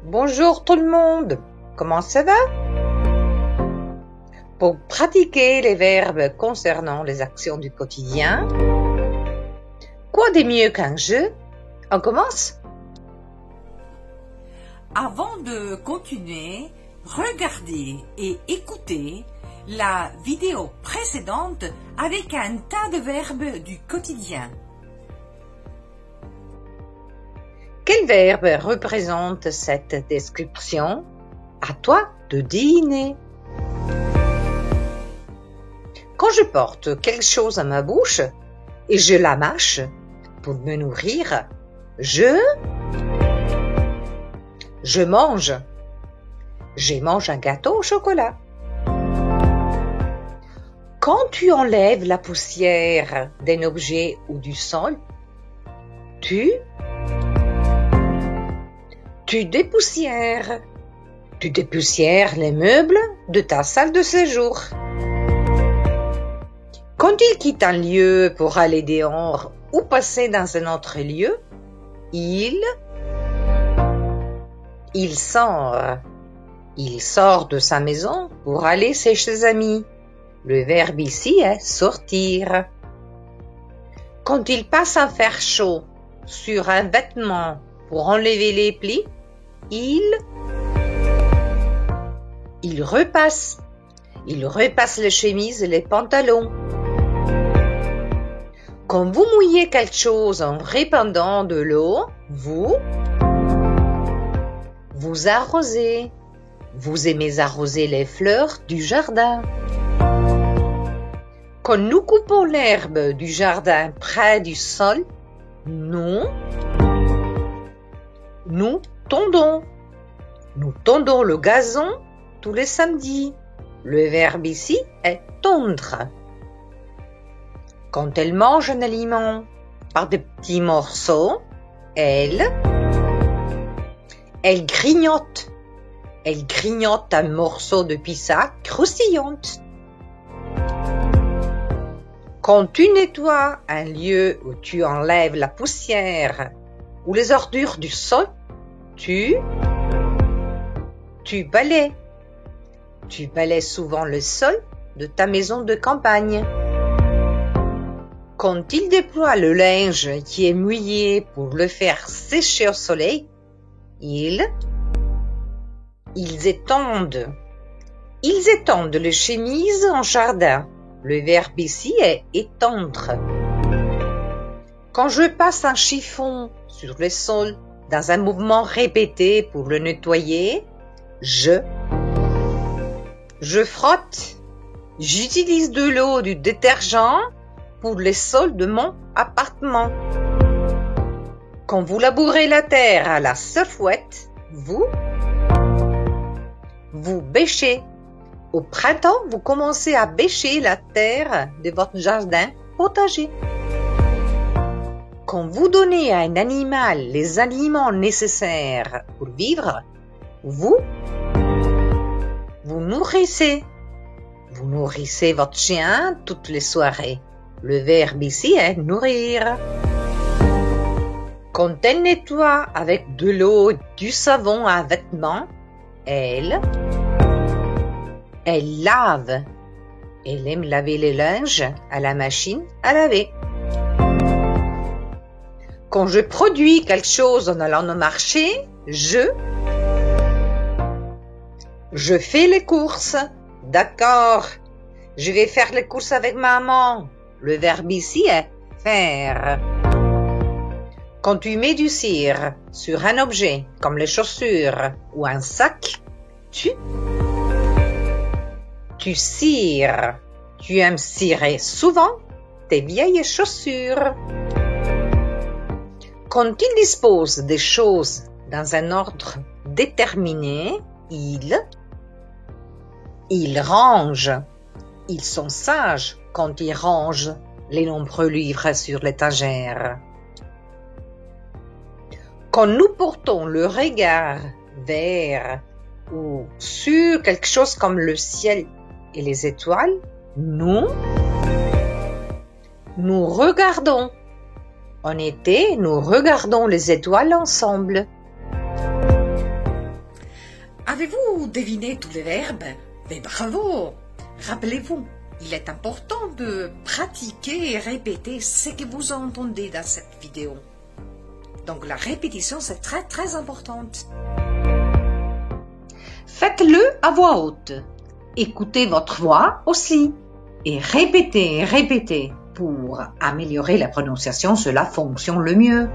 Bonjour tout le monde, comment ça va? Pour pratiquer les verbes concernant les actions du quotidien, quoi de mieux qu'un jeu? On commence? Avant de continuer, regardez et écoutez la vidéo précédente avec un tas de verbes du quotidien. Quel verbe représente cette description? À toi de deviner. Quand je porte quelque chose à ma bouche et je la mâche pour me nourrir, je mange. Je mange un gâteau au chocolat. Quand tu enlèves la poussière d'un objet ou du sol, tu dépoussières. Tu dépoussières les meubles de ta salle de séjour. Quand il quitte un lieu pour aller dehors ou passer dans un autre lieu, il sort. Il sort de sa maison pour aller chez ses amis. Le verbe ici est sortir. Quand il passe un fer chaud sur un vêtement pour enlever les plis, il repasse. Il repasse les chemises et les pantalons. Quand vous mouillez quelque chose en répandant de l'eau, vous arrosez. Vous aimez arroser les fleurs du jardin. Quand nous coupons l'herbe du jardin près du sol, nous tondons. Nous tondons le gazon tous les samedis. Le verbe ici est tondre. Quand elle mange un aliment par des petits morceaux, elle grignote. Elle grignote un morceau de pizza croustillante. Quand tu nettoies un lieu où tu enlèves la poussière ou les ordures du sol, tu balaies. Tu balaies souvent le sol de ta maison de campagne. Quand il déploie le linge qui est mouillé pour le faire sécher au soleil, ils étendent. Ils étendent les chemises en jardin. Le verbe ici est étendre. Quand je passe un chiffon sur le sol dans un mouvement répété pour le nettoyer, je frotte. J'utilise de l'eau, du détergent pour les sols de mon appartement. Quand vous labourez la terre à la serfouette, vous bêchez. Au printemps, vous commencez à bêcher la terre de votre jardin potager. Quand vous donnez à un animal les aliments nécessaires pour vivre, vous nourrissez. Vous nourrissez votre chien toutes les soirées. Le verbe ici est nourrir. Quand elle nettoie avec de l'eau, du savon un vêtement, elle lave. Elle aime laver le linge à la machine à laver. Quand je produis quelque chose en allant au marché, je fais les courses. D'accord, je vais faire les courses avec maman. Le verbe ici est faire. Quand tu mets du cire sur un objet comme les chaussures ou un sac, tu cires. Tu aimes cirer souvent tes vieilles chaussures. Quand il dispose des choses dans un ordre déterminé, il range. Ils sont sages quand ils rangent les nombreux livres sur l'étagère. Quand nous portons le regard vers ou sur quelque chose comme le ciel et les étoiles, nous regardons. En été, nous regardons les étoiles ensemble. Avez-vous deviné tous les verbes? Mais bravo! Rappelez-vous, il est important de pratiquer et répéter ce que vous entendez dans cette vidéo. Donc la répétition, c'est très très importante. Faites-le à voix haute. Écoutez votre voix aussi. Et répétez. Pour améliorer la prononciation, cela fonctionne le mieux.